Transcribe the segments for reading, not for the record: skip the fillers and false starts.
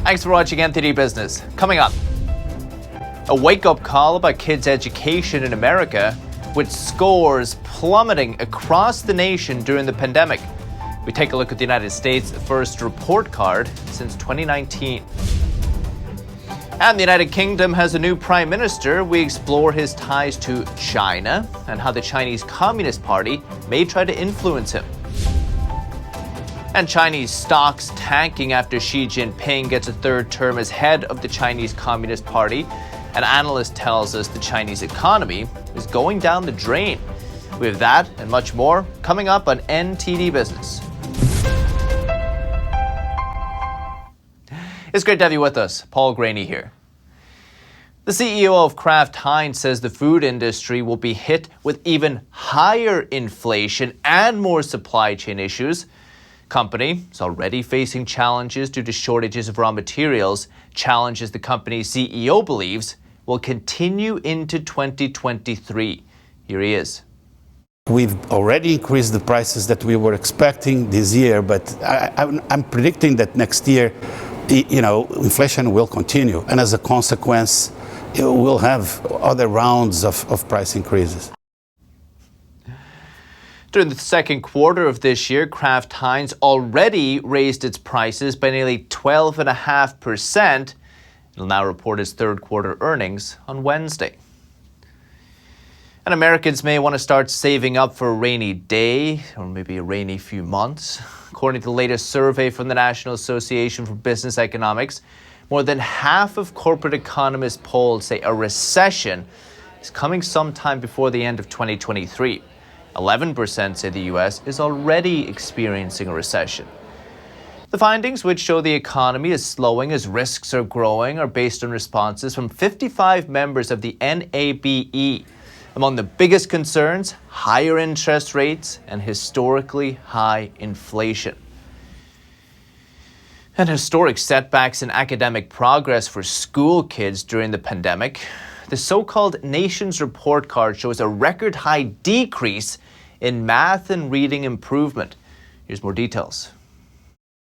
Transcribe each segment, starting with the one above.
Thanks for watching NTD Business. Coming up, a wake-up call about kids' education in America, with scores plummeting across the nation during the pandemic. We take a look at the United States' first report card since 2019. And the United Kingdom has a new prime minister. We explore his ties to China and how the Chinese Communist Party may try to influence him. And Chinese stocks tanking after Xi Jinping gets a third term as head of the Chinese Communist Party. An analyst tells us the Chinese economy is going down the drain. We have that and much more coming up on NTD Business. It's great to have you with us. Paul Graney here. The CEO of Kraft, Heinz, says the food industry will be hit with even higher inflation and more supply chain issues. Company is already facing challenges due to shortages of raw materials, challenges the company's CEO believes will continue into 2023. Here he is. We've already increased the prices that we were expecting this year, but I'm predicting that next year, inflation will continue, and as a consequence, we'll have other rounds of price increases. During the second quarter of this year, Kraft Heinz already raised its prices by nearly 12.5%. It'll now report its third quarter earnings on Wednesday. And Americans may want to start saving up for a rainy day or maybe a rainy few months. According to the latest survey from the National Association for Business Economics, more than half of corporate economists polled say a recession is coming sometime before the end of 2023. 11% say the U.S. is already experiencing a recession. The findings, which show the economy is slowing as risks are growing, are based on responses from 55 members of the NABE. Among the biggest concerns, higher interest rates and historically high inflation. And historic setbacks in academic progress for school kids during the pandemic. The so-called Nations Report Card shows a record high decrease in math and reading improvement. Here's more details.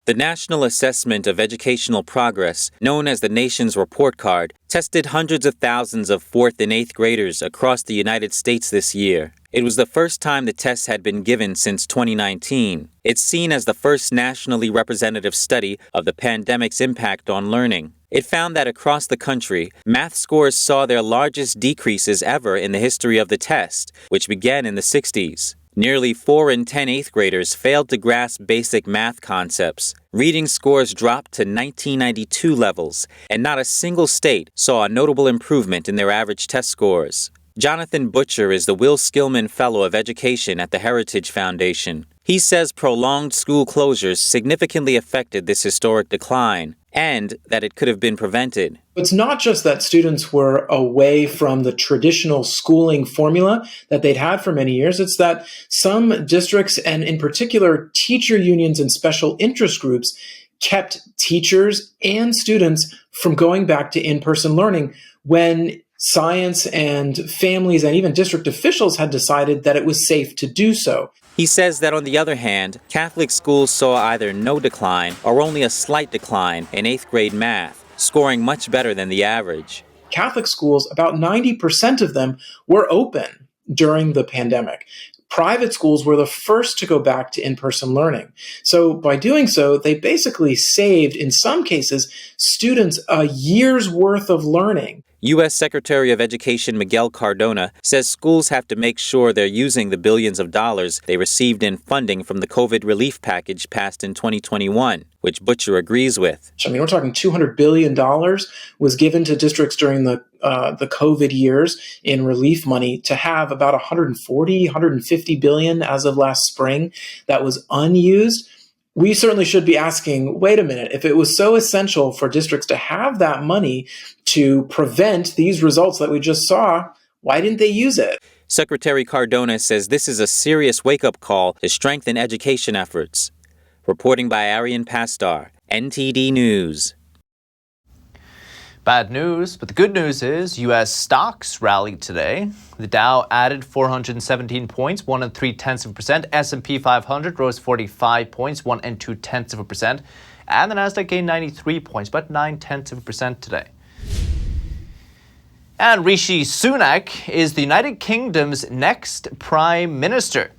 The National Assessment of Educational Progress, known as the Nations Report Card, tested hundreds of thousands of 4th and 8th graders across the United States this year. It was the first time the test had been given since 2019. It's seen as the first nationally representative study of the pandemic's impact on learning. It found that across the country, math scores saw their largest decreases ever in the history of the test, which began in the 60s. Nearly 4 in 10 8th graders failed to grasp basic math concepts. Reading scores dropped to 1992 levels, and not a single state saw a notable improvement in their average test scores. Jonathan Butcher is the Will Skillman Fellow of Education at the Heritage Foundation. He says prolonged school closures significantly affected this historic decline, and that it could have been prevented. It's not just that students were away from the traditional schooling formula that they'd had for many years. It's that some districts, and in particular teacher unions and special interest groups, kept teachers and students from going back to in-person learning when science and families and even district officials had decided that it was safe to do so. He says that on the other hand, Catholic schools saw either no decline or only a slight decline in 8th grade math, scoring much better than the average. Catholic schools, about 90% of them were open during the pandemic. Private schools were the first to go back to in-person learning. So by doing so, they basically saved, in some cases, students a year's worth of learning. U.S. Secretary of Education Miguel Cardona says schools have to make sure they're using the billions of dollars they received in funding from the COVID relief package passed in 2021, which Butcher agrees with. We're talking $200 billion was given to districts during the COVID years in relief money to have about 150 billion as of last spring that was unused. We certainly should be asking, wait a minute, if it was so essential for districts to have that money to prevent these results that we just saw, why didn't they use it? Secretary Cardona says this is a serious wake-up call to strengthen education efforts. Reporting by Arian Pastar, NTD News. Bad news, but the good news is U.S. stocks rallied today. The Dow added 417 points, 1 3/10%. S&P 500 rose 45 points, 1 2/10%. And the Nasdaq gained 93 points, about 0.9% today. And Rishi Sunak is the United Kingdom's next Prime Minister.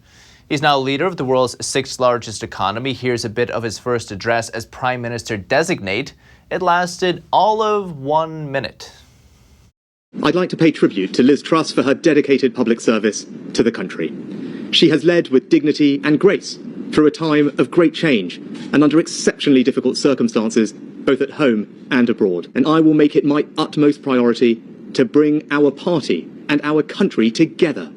He's now leader of the world's sixth largest economy. Here's a bit of his first address as Prime Minister designate. It lasted all of 1 minute. I'd like to pay tribute to Liz Truss for her dedicated public service to the country. She has led with dignity and grace through a time of great change and under exceptionally difficult circumstances, both at home and abroad. And I will make it my utmost priority to bring our party and our country together,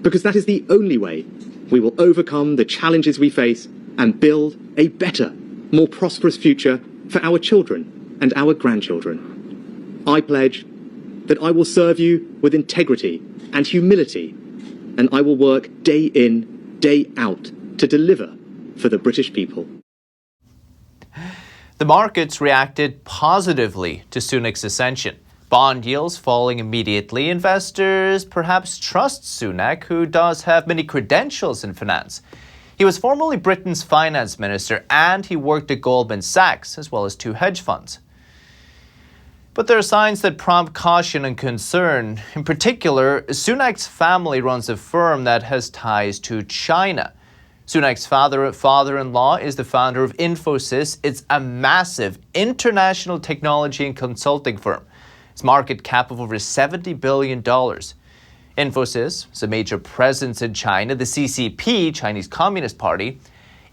because that is the only way we will overcome the challenges we face and build a better, more prosperous future for our children and our grandchildren. I pledge that I will serve you with integrity and humility, and I will work day in, day out to deliver for the British people. The markets reacted positively to Sunak's ascension. Bond yields falling immediately. Investors perhaps trust Sunak, who does have many credentials in finance. He was formerly Britain's finance minister, and he worked at Goldman Sachs, as well as 2 hedge funds. But there are signs that prompt caution and concern. In particular, Sunak's family runs a firm that has ties to China. Sunak's father-in-law is the founder of Infosys. It's a massive international technology and consulting firm. Its market cap of over $70 billion. Infosys is a major presence in China. The CCP, Chinese Communist Party,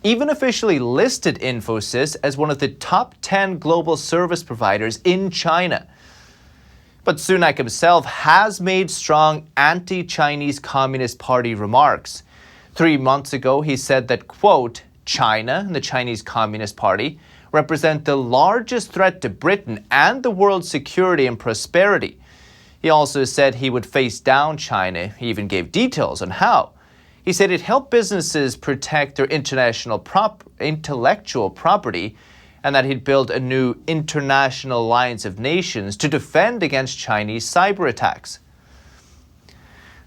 even officially listed Infosys as one of the top 10 global service providers in China. But Sunak himself has made strong anti-Chinese Communist Party remarks. 3 months ago, he said that, quote, China and the Chinese Communist Party represent the largest threat to Britain and the world's security and prosperity. He also said he would face down China. He even gave details on how. He said it helped businesses protect their intellectual property, and that he'd build a new international alliance of nations to defend against Chinese cyber attacks.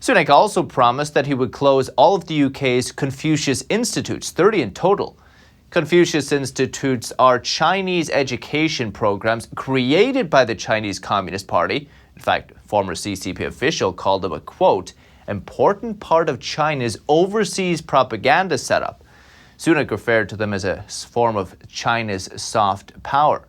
Sunak also promised that he would close all of the UK's Confucius Institutes, 30 in total. Confucius Institutes are Chinese education programs created by the Chinese Communist Party. In fact, a former CCP official called them a, quote, important part of China's overseas propaganda setup. Sunak referred to them as a form of China's soft power.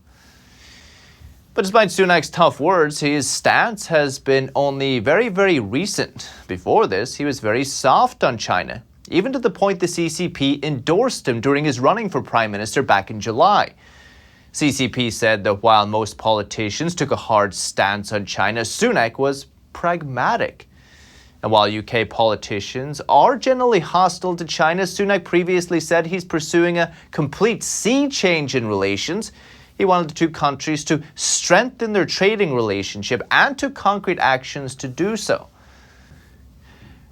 But despite Sunak's tough words, his stance has been only very, very recent. Before this, he was very soft on China, even to the point the CCP endorsed him during his running for Prime Minister back in July. CCP said that while most politicians took a hard stance on China, Sunak was pragmatic. And while UK politicians are generally hostile to China, Sunak previously said he's pursuing a complete sea change in relations. He wanted the 2 countries to strengthen their trading relationship and took concrete actions to do so.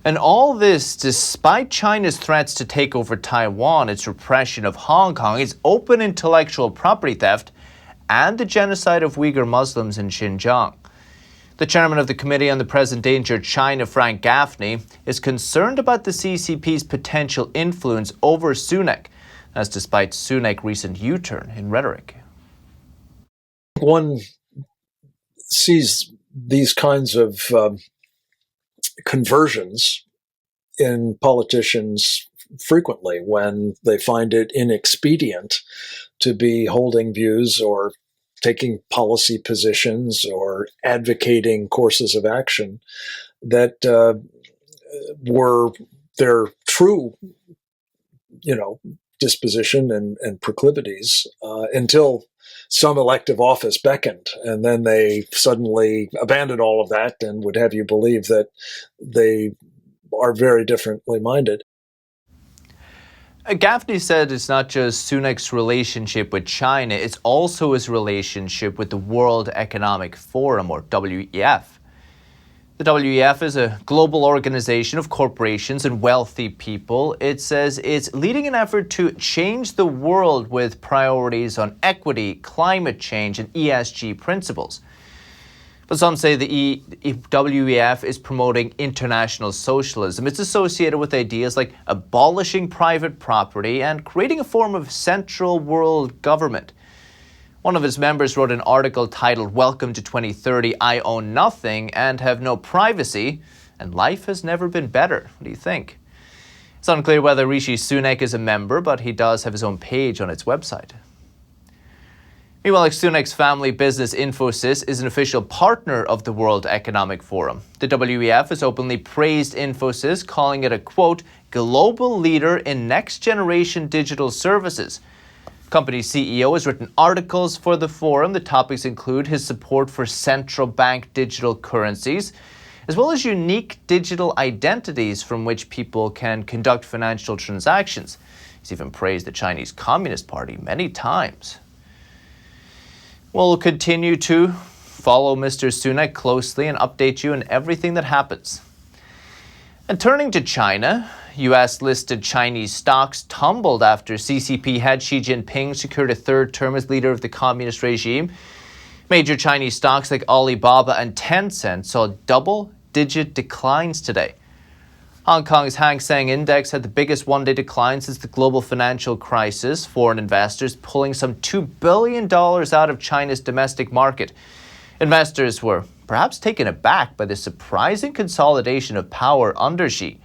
And all this despite China's threats to take over Taiwan, its repression of Hong Kong, its open intellectual property theft, and the genocide of Uyghur Muslims in Xinjiang. The chairman of the Committee on the Present Danger of China, Frank Gaffney, is concerned about the CCP's potential influence over Sunak. That's despite Sunak's recent U-turn in rhetoric. One sees these kinds of conversions in politicians frequently when they find it inexpedient to be holding views or taking policy positions or advocating courses of action that were their true, disposition and proclivities until some elective office beckoned, and then they suddenly abandoned all of that and would have you believe that they are very differently minded. Gaffney said it's not just Sunak's relationship with China, it's also his relationship with the World Economic Forum, or WEF. The WEF is a global organization of corporations and wealthy people. It says it's leading an effort to change the world with priorities on equity, climate change, and ESG principles. But some say the WEF is promoting international socialism. It's associated with ideas like abolishing private property and creating a form of central world government. One of his members wrote an article titled "Welcome to 2030, I own nothing and have no privacy, and life has never been better." What do you think? It's unclear whether Rishi Sunak is a member, but he does have his own page on its website. Meanwhile, Sunak's family business Infosys is an official partner of the World Economic Forum. The WEF has openly praised Infosys, calling it a, quote, global leader in next-generation digital services. The company's CEO has written articles for the forum. The topics include his support for central bank digital currencies, as well as unique digital identities from which people can conduct financial transactions. He's even praised the Chinese Communist Party many times. We'll continue to follow Mr. Sunak closely and update you on everything that happens. And turning to China, U.S.-listed Chinese stocks tumbled after CCP head Xi Jinping secured a third term as leader of the communist regime. Major Chinese stocks like Alibaba and Tencent saw double-digit declines today. Hong Kong's Hang Seng Index had the biggest one-day decline since the global financial crisis, foreign investors pulling some $2 billion out of China's domestic market. Investors were perhaps taken aback by the surprising consolidation of power under Xi.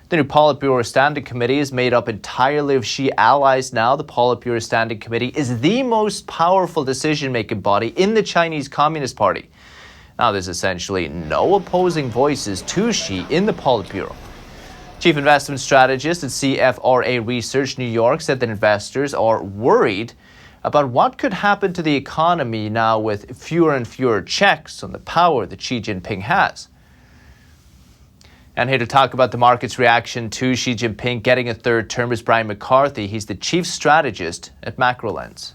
The new Politburo Standing Committee is made up entirely of Xi allies now. The Politburo Standing Committee is the most powerful decision-making body in the Chinese Communist Party. Now, there's essentially no opposing voices to Xi in the Politburo. Chief investment strategist at CFRA Research New York said that investors are worried about what could happen to the economy now with fewer and fewer checks on the power that Xi Jinping has. And here to talk about the market's reaction to Xi Jinping getting a third term is Brian McCarthy. He's the chief strategist at MacroLens.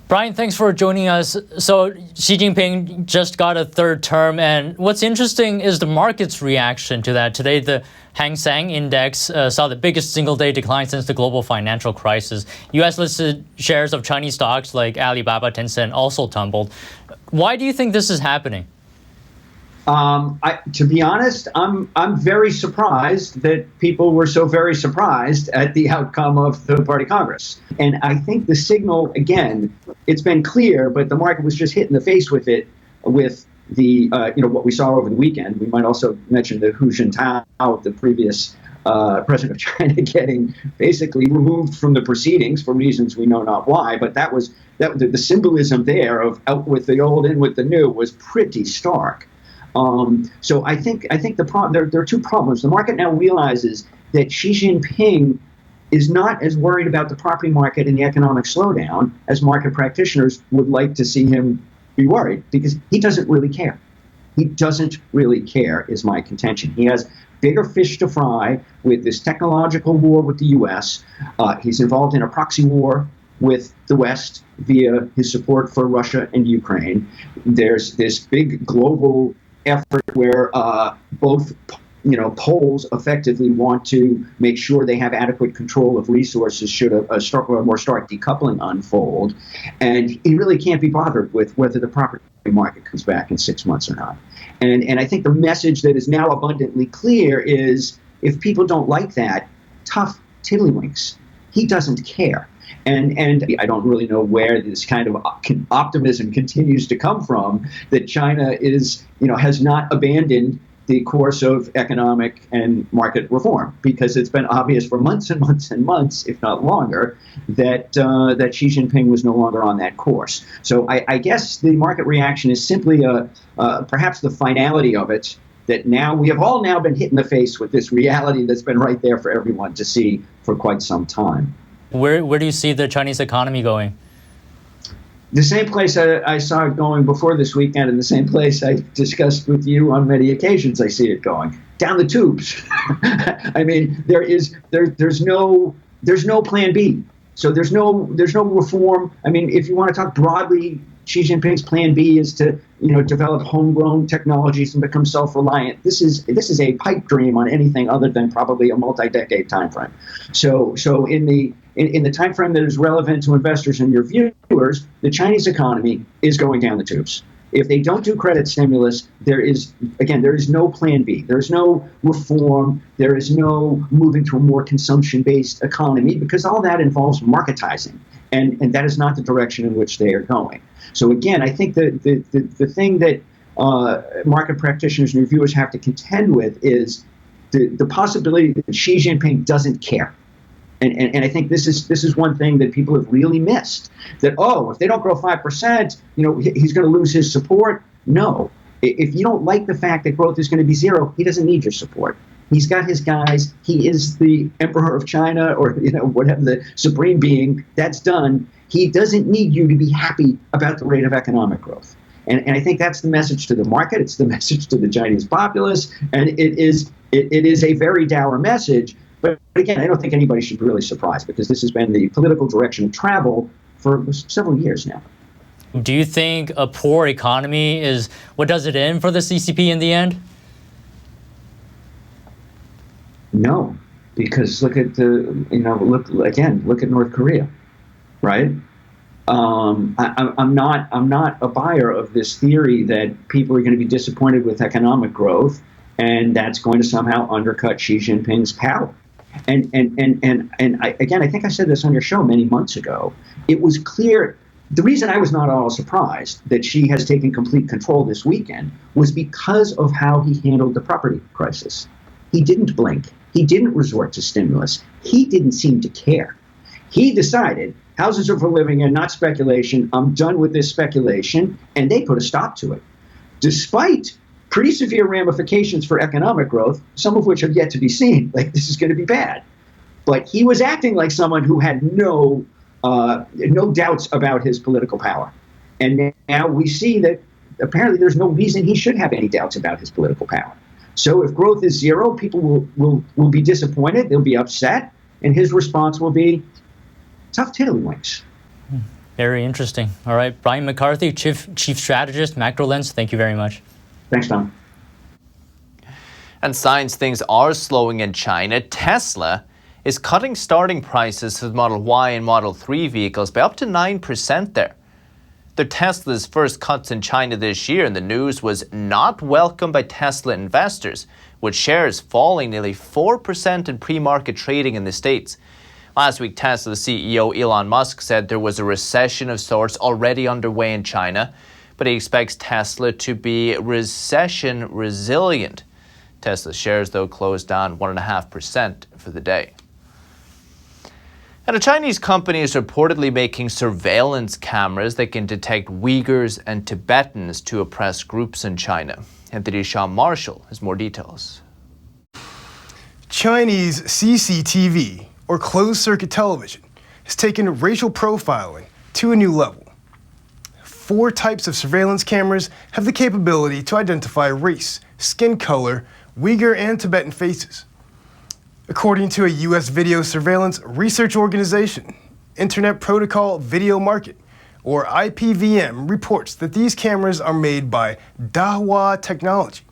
Brian, thanks for joining us. So Xi Jinping just got a third term, and what's interesting is the market's reaction to that. Today, the Hang Seng Index saw the biggest single-day decline since the global financial crisis. U.S.-listed shares of Chinese stocks like Alibaba, Tencent also tumbled. Why do you think this is happening? To be honest, I'm very surprised that people were so very surprised at the outcome of the Party Congress. And I think the signal, again, it's been clear, but the market was just hit in the face with it, with the, what we saw over the weekend. We might also mention the Hu Jintao, the previous president of China, getting basically removed from the proceedings for reasons we know not why. But the symbolism there of out with the old, in with the new was pretty stark. So I think there are two problems. The market now realizes that Xi Jinping is not as worried about the property market and the economic slowdown as market practitioners would like to see him be worried, because he doesn't really care. He doesn't really care, is my contention. He has bigger fish to fry with this technological war with the U.S. He's involved in a proxy war with the West via his support for Russia and Ukraine. There's this big global effort where both poles effectively want to make sure they have adequate control of resources should a more stark decoupling unfold. And he really can't be bothered with whether the property market comes back in 6 months or not. And I think the message that is now abundantly clear is, if people don't like that, tough tiddlywinks. He doesn't care. And I don't really know where this kind of optimism continues to come from, that China has not abandoned the course of economic and market reform, because it's been obvious for months and months and months, if not longer, that Xi Jinping was no longer on that course. So I guess the market reaction is simply perhaps the finality of it, that now we have all now been hit in the face with this reality that's been right there for everyone to see for quite some time. Where do you see the Chinese economy going? The same place I saw it going before this weekend, and the same place I discussed with you on many occasions I see it going, down the tubes. I mean, there's no plan B. So there's no reform. I mean, if you want to talk broadly, Xi Jinping's plan B is to develop homegrown technologies and become self-reliant. This is a pipe dream on anything other than probably a multi-decade time frame. So in the time frame that is relevant to investors and your viewers, the Chinese economy is going down the tubes. If they don't do credit stimulus, there is no plan B. There's no reform. There is no moving to a more consumption-based economy, because all that involves marketizing. And that is not the direction in which they are going. So again, I think the thing that market practitioners and reviewers have to contend with is the possibility that Xi Jinping doesn't care. And I think this is one thing that people have really missed. That, if they don't grow 5%, he's going to lose his support. No. If you don't like the fact that growth is going to be zero, he doesn't need your support. He's got his guys. He is the emperor of China, or whatever, the supreme being. That's done. He doesn't need you to be happy about the rate of economic growth. And I think that's the message to the market. It's the message to the Chinese populace, and it is a very dour message. But again, I don't think anybody should be really surprised, because this has been the political direction of travel for several years now. Do you think a poor economy is what does it in for the CCP in the end? No, because look at look at North Korea, right? I'm not a buyer of this theory that people are going to be disappointed with economic growth, and that's going to somehow undercut Xi Jinping's power. And I think I said this on your show many months ago. It was clear. The reason I was not at all surprised that Xi has taken complete control this weekend was because of how he handled the property crisis. He didn't blink. He didn't resort to stimulus. He didn't seem to care. He decided houses are for living in, not speculation. I'm done with this speculation. And they put a stop to it, despite pretty severe ramifications for economic growth, some of which have yet to be seen. Like, this is going to be bad. But he was acting like someone who had no doubts about his political power. And now we see that apparently there's no reason he should have any doubts about his political power. So if growth is zero, people will be disappointed, they'll be upset, and his response will be tough tiddlywinks. Very interesting. All right, Brian McCarthy, Chief Strategist, Macro Lens, thank you very much. Thanks, Tom. And signs things are slowing in China. Tesla is cutting starting prices for the Model Y and Model 3 vehicles by up to 9% there. The Tesla's first cuts in China this year, and the news was not welcomed by Tesla investors, with shares falling nearly 4% in pre-market trading in the States. Last week, Tesla CEO Elon Musk said there was a recession of sorts already underway in China, but he expects Tesla to be recession resilient. Tesla shares, though, closed down 1.5% for the day. And a Chinese company is reportedly making surveillance cameras that can detect Uyghurs and Tibetans, two oppressed groups in China. NTD Sean Marshall has more details. Chinese CCTV, or closed-circuit television, has taken racial profiling to a new level. 4 types of surveillance cameras have the capability to identify race, skin color, Uyghur and Tibetan faces. According to a U.S. video surveillance research organization, Internet Protocol Video Market, or IPVM, reports that these cameras are made by Dahua Technology.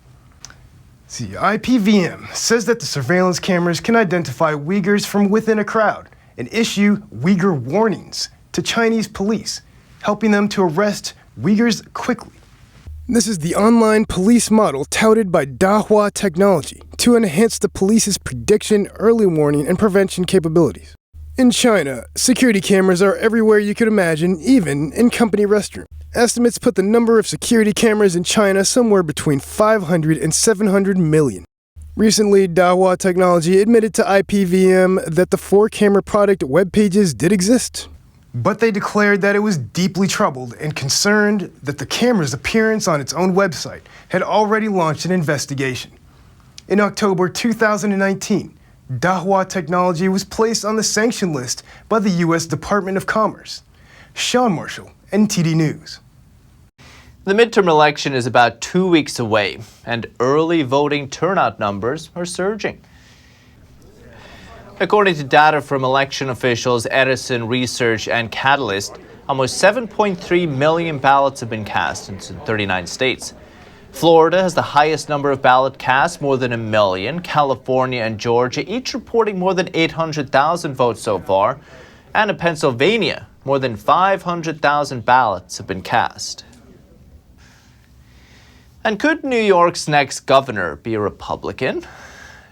See, IPVM says that the surveillance cameras can identify Uyghurs from within a crowd and issue Uyghur warnings to Chinese police, helping them to arrest Uyghurs quickly. This is the online police model touted by Dahua Technology to enhance the police's prediction, early warning, and prevention capabilities. In China, security cameras are everywhere you could imagine, even in company restrooms. Estimates put the number of security cameras in China somewhere between 500 and 700 million. Recently, Dahua Technology admitted to IPVM that the 4-camera product web pages did exist. But they declared that it was deeply troubled and concerned that the camera's appearance on its own website had already launched an investigation. In October 2019, Dahua Technology was placed on the sanction list by the U.S. Department of Commerce. Sean Marshall, NTD News. The midterm election is about 2 weeks away, and early voting turnout numbers are surging. According to data from election officials Edison Research and Catalyst, almost 7.3 million ballots have been cast in 39 states. Florida has the highest number of ballot casts, more than 1 million. California and Georgia each reporting more than 800,000 votes so far. And in Pennsylvania, more than 500,000 ballots have been cast. And could New York's next governor be a Republican?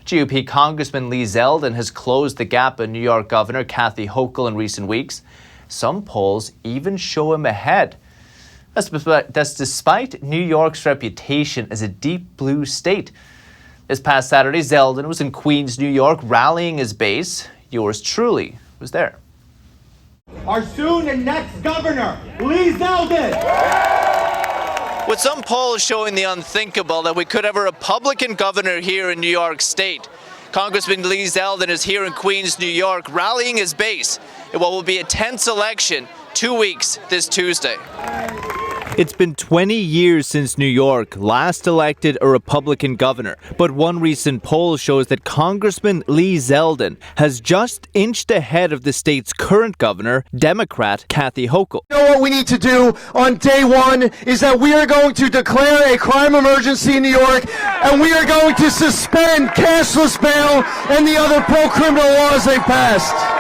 GOP Congressman Lee Zeldin has closed the gap with New York Governor Kathy Hochul in recent weeks, Some polls even show him ahead. That's despite New York's reputation as a deep blue state. This past Saturday, Zeldin was in Queens, New York, rallying his base. Yours truly was there. Our soon and next governor, Lee Zeldin. With some polls showing the unthinkable that we could have a Republican governor here in New York State, Congressman Lee Zeldin is here in Queens, New York, rallying his base in what will be a tense election 2 weeks this Tuesday. It's been 20 years since New York last elected a Republican governor, but one recent poll shows that Congressman Lee Zeldin has just inched ahead of the state's current governor, Democrat Kathy Hochul. You know what we need to do on day one is that we are going to declare a crime emergency in New York, and we are going to suspend cashless bail and the other pro-criminal laws they passed.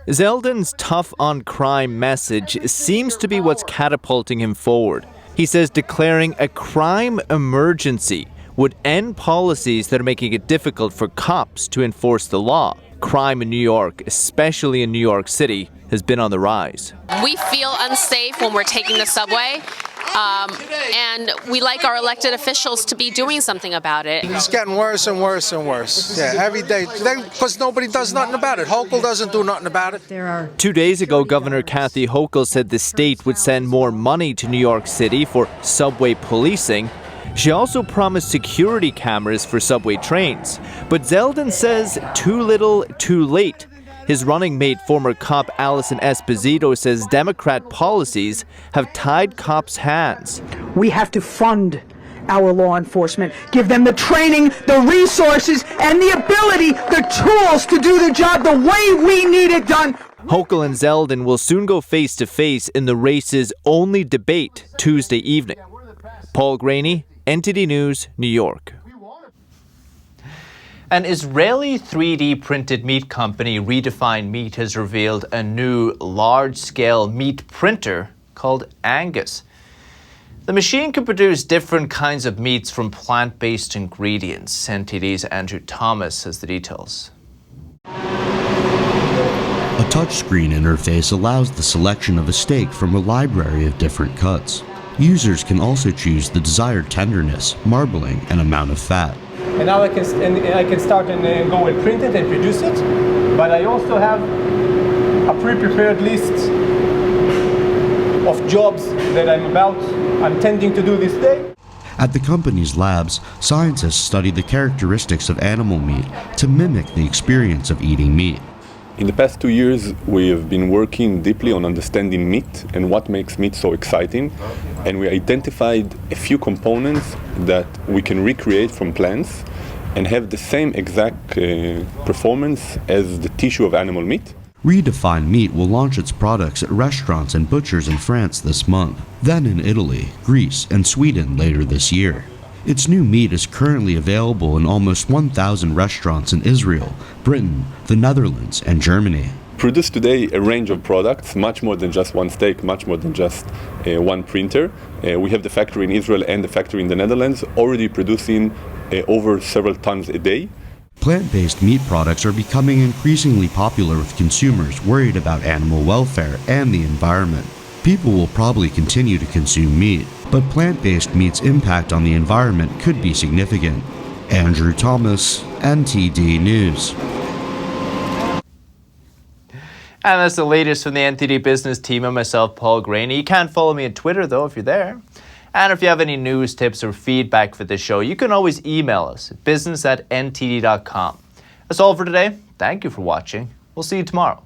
Zeldin's tough-on-crime message seems to be what's catapulting him forward. He says declaring a crime emergency would end policies that are making it difficult for cops to enforce the law. Crime in New York, especially in New York City, has been on the rise. We feel unsafe when we're taking the subway, and we like our elected officials to be doing something about it. It's getting worse and worse and worse. Yeah, every day, because nobody does nothing about it. Hochul doesn't do nothing about it. 2 days ago, Governor Kathy Hochul said the state would send more money to New York City for subway policing. She also promised security cameras for subway trains. But Zeldin says too little, too late. His running mate, former cop Allison Esposito, says Democrat policies have tied cops' hands. We have to fund our law enforcement, give them the training, the resources, and the ability, the tools to do the job the way we need it done. Hochul and Zeldin will soon go face-to-face in the race's only debate Tuesday evening. Paul Graney, NTD News, New York. An Israeli 3D printed meat company, Redefined Meat, has revealed a new large-scale meat printer called Angus. The machine can produce different kinds of meats from plant-based ingredients. NTD's Andrew Thomas has the details. A touchscreen interface allows the selection of a steak from a library of different cuts. Users can also choose the desired tenderness, marbling, and amount of fat. And now I can start and go and print it and produce it, but I also have a pre-prepared list of jobs that I'm intending to do this day. At the company's labs, scientists study the characteristics of animal meat to mimic the experience of eating meat. In the past 2 years, we have been working deeply on understanding meat and what makes meat so exciting. And we identified a few components that we can recreate from plants and have the same exact performance as the tissue of animal meat. Redefined Meat will launch its products at restaurants and butchers in France this month, then in Italy, Greece, and Sweden later this year. Its new meat is currently available in almost 1,000 restaurants in Israel, Britain, the Netherlands, and Germany. Produce today a range of products, much more than just one steak, much more than just one printer. We have the factory in Israel and the factory in the Netherlands already producing over several tons a day. Plant-based meat products are becoming increasingly popular with consumers worried about animal welfare and the environment. People will probably continue to consume meat, but plant-based meat's impact on the environment could be significant. Andrew Thomas, NTD News. And that's the latest from the NTD Business team and myself, Paul Graney. You can follow me on Twitter, though, if you're there. And if you have any news, tips, or feedback for the show, you can always email us at business@ntd.com. That's all for today. Thank you for watching. We'll see you tomorrow.